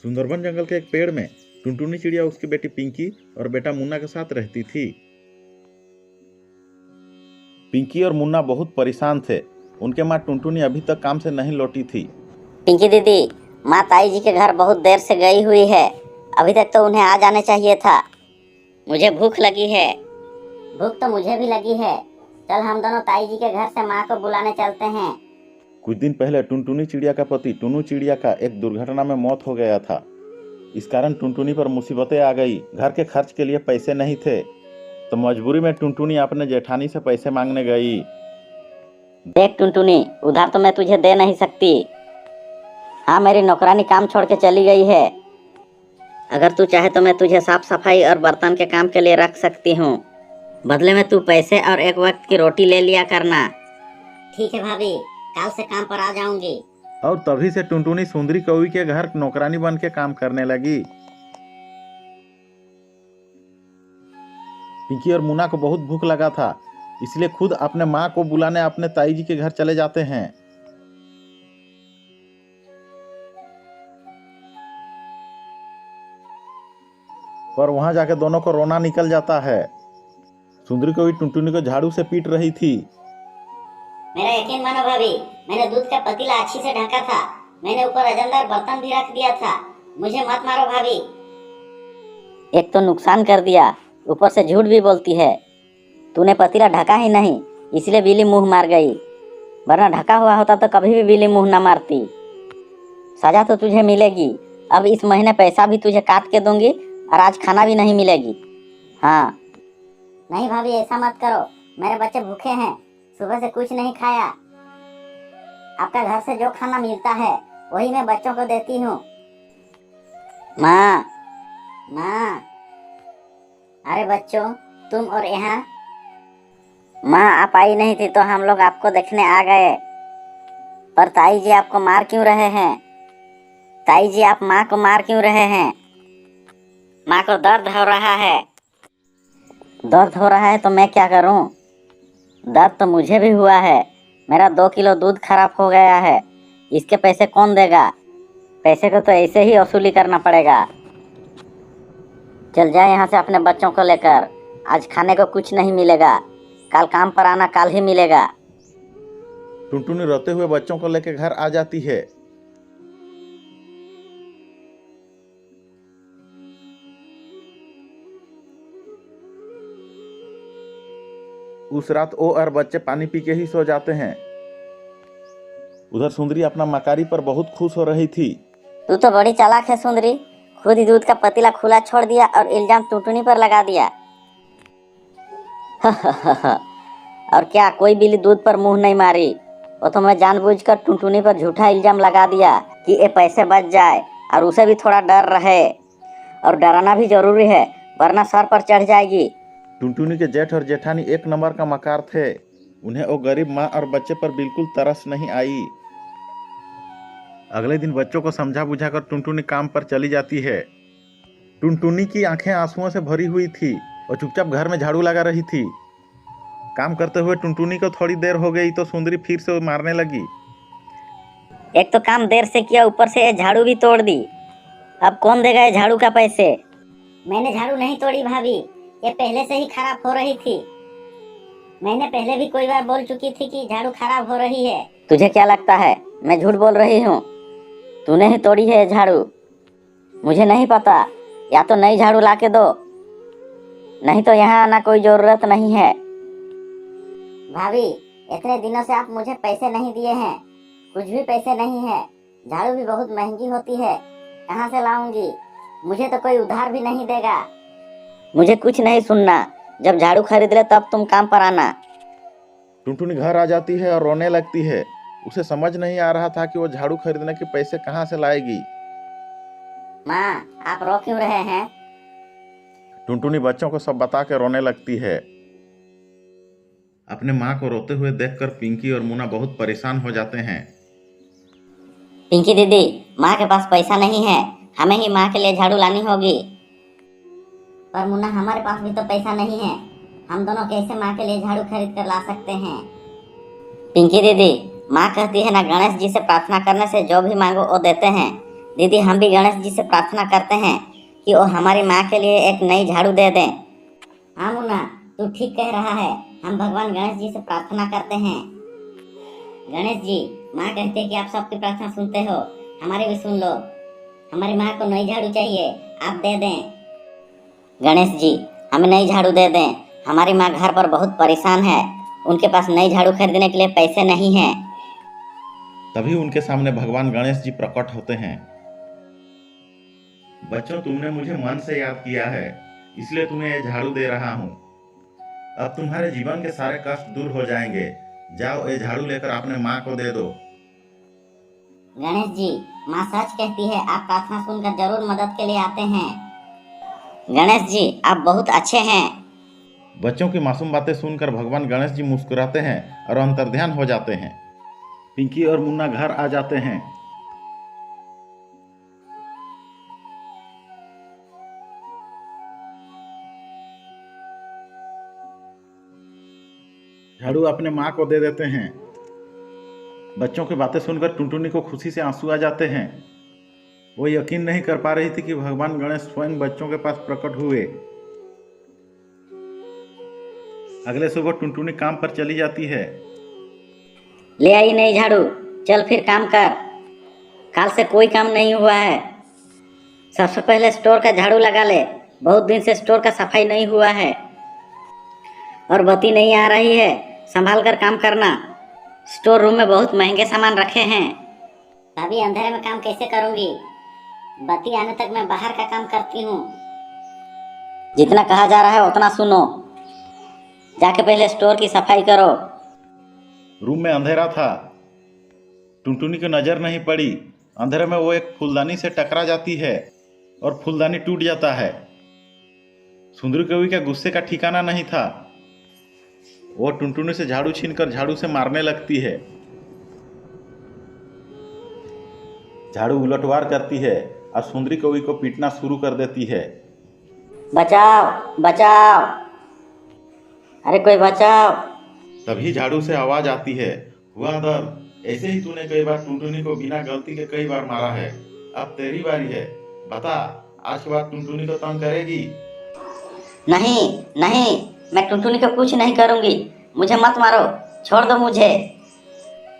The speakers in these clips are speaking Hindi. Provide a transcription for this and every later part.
सुंदरबन जंगल के एक पेड़ में टुनटुनी चिड़िया उसकी बेटी पिंकी और बेटा मुन्ना के साथ रहती थी। पिंकी और मुन्ना बहुत परेशान थे। उनके माँ टुनटुनी अभी तक काम से नहीं लौटी थी। पिंकी दीदी, माँ ताई जी के घर बहुत देर से गई हुई है। अभी तक तो उन्हें आ जाने चाहिए था। मुझे भूख लगी है। भूख तो मुझे भी लगी है। चल हम दोनों ताई जी के घर से माँ को बुलाने चलते हैं। कुछ दिन पहले टुनटुनी चिड़िया का पति टुनू चिड़िया का एक दुर्घटना में मौत हो गया था। इस कारण टुनटुनी पर मुसीबतें आ गई। घर के खर्च के लिए पैसे नहीं थे, तो मजबूरी में टुनटुनी अपने जेठानी से पैसे मांगने गई। देख टुनटुनी, उधार तो मैं तुझे दे नहीं सकती। हाँ, मेरी नौकरानी काम छोड़ के चली गई है। अगर तू चाहे तो मैं तुझे साफ सफाई और बर्तन के काम के लिए रख सकती हूँ। बदले में तू पैसे और एक वक्त की रोटी ले लिया करना। ठीक है भाभी, कल से काम पर आ जाऊंगी। और तभी से टुनटुनी सुंदरी कौवी के घर नौकरानी बन के काम करने लगी। पिंकी और मुन्ना को बहुत भूख लगा था, इसलिए खुद अपने माँ को बुलाने अपने ताई जी के घर चले जाते हैं। पर वहां जाके दोनों को रोना निकल जाता है। सुंदरी कौवी टुनटुनी को झाड़ू से पीट रही थी। मेरा यकीन मानो भाभी, मैंने दूध का पतीला अच्छी से ढका था। मैंने ऊपर वजनदार बर्तन भी रख दिया था। मुझे मत मारो भाभी। एक तो नुकसान कर दिया, ऊपर से झूठ भी बोलती है। तूने पतीला ढका ही नहीं, इसलिए बिल्ली मुंह मार गई। वरना ढका हुआ होता तो कभी भी बिल्ली मुंह न मारती। सजा तो तुझे मिलेगी। अब इस महीने पैसा भी तुझे काट के दूंगी और आज खाना भी नहीं मिलेगी। हाँ। नहीं भाभी, ऐसा मत करो। मेरे बच्चे भूखे हैं, सुबह से कुछ नहीं खाया। आपका घर से जो खाना मिलता है वही मैं बच्चों को देती हूँ। माँ, माँ, अरे बच्चों, तुम और यहाँ। माँ, आप आई नहीं थी तो हम लोग आपको देखने आ गए। पर ताई जी आपको मार क्यों रहे हैं? ताई जी, आप माँ को मार क्यों रहे हैं? माँ को दर्द हो रहा है। दर्द हो रहा है तो मैं क्या करूं? दर्द तो मुझे भी हुआ है। मेरा 2 किलो दूध खराब हो गया है। इसके पैसे कौन देगा? पैसे को तो ऐसे ही वसूली करना पड़ेगा। चल जाए यहाँ से अपने बच्चों को लेकर। आज खाने को कुछ नहीं मिलेगा। कल काम पर आना, कल ही मिलेगा। टुनटुनी रोते हुए बच्चों को लेकर घर आ जाती है। उस रात वो और बच्चे पानी पी के ही सो जाते हैं। उधर सुंदरी अपना मकारी पर बहुत खुश हो रही थी। तू तो बड़ी चालाक है सुंदरी। खुद ही दूध का पतीला खुला छोड़ दिया और इल्जाम टुनटुनी पर लगा दिया। और क्या कोई बिल्ली दूध पर मुंह नहीं मारी? वो तो मैं जानबूझकर टुनटुनी पर झूठा इल्जाम लगा दिया कि ये पैसे बच जाए और उसे भी थोड़ा डर रहे। और डराना भी जरूरी है, वरना सर पर चढ़ जाएगी। टुनटुनी के जेठ और जेठानी एक नंबर का मकार थे। उन्हें वो गरीब माँ और बच्चे पर बिल्कुल तरस नहीं आई। अगले दिन बच्चों को समझा बुझाकर टुनटुनी काम पर चली जाती है। टुनटुनी की आंखें आंसुओं से भरी हुई थी और चुपचाप घर में झाड़ू लगा रही थी। काम करते हुए टुनटुनी को थोड़ी देर हो गई तो सुंदरी फिर से मारने लगी। एक तो काम देर से किया, ऊपर से ये झाड़ू भी तोड़ दी। अब कौन देगा ये झाड़ू का पैसे? मैंने झाड़ू नहीं तोड़ी भाभी, ये पहले से ही खराब हो रही थी। मैंने पहले भी कोई बार बोल चुकी थी कि झाड़ू खराब हो रही है। तुझे क्या लगता है मैं झूठ बोल रही हूँ? तूने ही तोड़ी है झाड़ू। मुझे नहीं पता। या तो नई झाड़ू ला के दो, नहीं तो यहाँ आना कोई जरूरत नहीं है। भाभी, इतने दिनों से आप मुझे पैसे नहीं दिए हैं। कुछ भी पैसे नहीं है। झाड़ू भी बहुत महंगी होती है, कहाँ से लाऊंगी? मुझे तो कोई उधार भी नहीं देगा। मुझे कुछ नहीं सुनना। जब झाड़ू खरीद ले तब तुम काम पर आना। टुनटुनी घर आ जाती है और रोने लगती है। उसे समझ नहीं आ रहा था कि वो झाड़ू खरीदने के पैसे कहाँ से लाएगी। माँ, आप रो क्यों रहे हैं? टुनटुनी बच्चों को सब बता के रोने लगती है। अपने माँ को रोते हुए देखकर पिंकी और मुन्ना बहुत परेशान हो जाते हैं। पिंकी दीदी, माँ के पास पैसा नहीं है, हमें ही माँ के लिए झाड़ू लानी होगी। पर मुन्ना, हमारे पास भी तो पैसा नहीं है। हम दोनों कैसे माँ के लिए झाड़ू खरीद कर ला सकते हैं? पिंकी दीदी, माँ कहती है ना, गणेश जी से प्रार्थना करने से जो भी मांगो वो देते हैं। दीदी, हम भी गणेश जी से प्रार्थना करते हैं कि वो हमारी माँ के लिए एक नई झाड़ू दे दें। हाँ मुन्ना, तू ठीक कह रहा है। हम भगवान गणेश जी से प्रार्थना करते हैं। गणेश जी, माँ कहते हैं कि आप सबकी प्रार्थना सुनते हो, हमारी भी सुन लो। हमारी माँ को नई झाड़ू चाहिए, आप दे दें। गणेश जी, हमें नई झाड़ू दे दें। हमारी माँ घर पर बहुत परेशान है, उनके पास नई झाड़ू खरीदने के लिए पैसे नहीं हैं। तभी उनके सामने भगवान गणेश जी प्रकट होते हैं। बच्चों, तुमने मुझे मन से याद किया है, इसलिए तुम्हें ये झाड़ू दे रहा हूँ। अब तुम्हारे जीवन के सारे कष्ट दूर हो जाएंगे। जाओ, ये झाड़ू लेकर अपने माँ को दे दो। गणेश जी, माँ सच कहती है, आप प्रार्थना सुनकर जरूर मदद के लिए आते हैं। गणेश जी, आप बहुत अच्छे हैं। बच्चों की मासूम बातें सुनकर भगवान गणेश जी मुस्कुराते हैं और अंतर्ध्यान हो जाते हैं। पिंकी और मुन्ना घर आ जाते हैं। झाड़ू अपने माँ को दे देते हैं। बच्चों की बातें सुनकर टुनटुनी को खुशी से आंसू आ जाते हैं। वो यकीन नहीं कर पा रही थी कि भगवान गणेश स्वयं बच्चों के पास प्रकट हुए। अगले सुबह टुनटुनी काम पर चली जाती है। ले आई नई झाड़ू, चल फिर काम कर। कल से कोई काम नहीं हुआ है। सबसे पहले स्टोर का झाड़ू लगा ले, बहुत दिन से स्टोर का सफाई नहीं हुआ है और बत्ती नहीं आ रही है, संभाल कर काम करना। स्टोर रूम में बहुत महंगे सामान रखे हैं। अभी अंधेरे में काम कैसे करूंगी? बत्ती आने तक मैं बाहर का काम करती हूँ। जितना कहा जा रहा है उतना सुनो। जाके पहले स्टोर की सफाई करो। रूम में अंधेरा था। टुनटुनी की नजर नहीं पड़ी। अंधेरे में वो एक फूलदानी से टकरा जाती है और फूलदानी टूट जाता है। सुंदरी कवि के गुस्से का ठिकाना नहीं था। वो टुनटुनी से झाड़ू छीनकर झाड़ू से मारने लगती है। झाड़ू उलटवार करती है और सुंदरी कवि को पीटना शुरू कर देती है। बचाओ बचाओ, अरे कोई बचाओ। तभी झाड़ू से आवाज आती है, हुआ दर्द, ऐसे ही तूने कई बार टुनटुनी को बिना गलती के कई बार मारा है। अब तेरी बारी है, बता, आज के बाद टुनटुनी को तंग करेगी? नहीं नहीं, मैं टुनटुनी को कुछ नहीं करूंगी। मुझे मत मारो, छोड़ दो मुझे।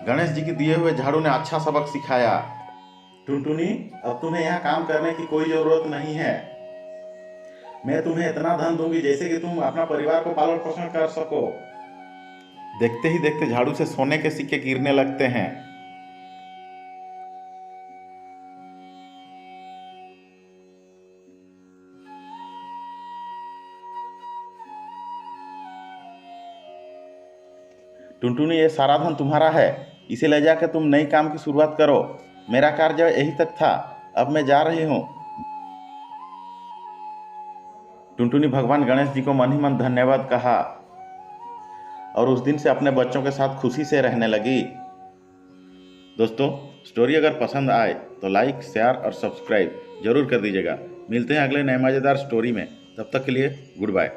गणेश जी के दिए हुए झाड़ू ने अच्छा सबक सिखाया। टुनटुनी, अब तुम्हें यहाँ काम करने की कोई जरूरत नहीं है। मैं तुम्हें इतना धन दूंगी जैसे कि तुम अपना परिवार को पालन पोषण कर सको। देखते ही देखते झाड़ू से सोने के सिक्के गिरने लगते हैं। टुनटुनी, ये सारा धन तुम्हारा है, इसे ले जाकर तुम नई काम की शुरुआत करो। मेरा कार्य यही तक था, अब मैं जा रही हूँ। टुनटुनी भगवान गणेश जी को मन ही मन धन्यवाद कहा और उस दिन से अपने बच्चों के साथ खुशी से रहने लगी। दोस्तों, स्टोरी अगर पसंद आए तो लाइक, शेयर और सब्सक्राइब जरूर कर दीजिएगा। मिलते हैं अगले नए मज़ेदार स्टोरी में। तब तक के लिए गुड बाय।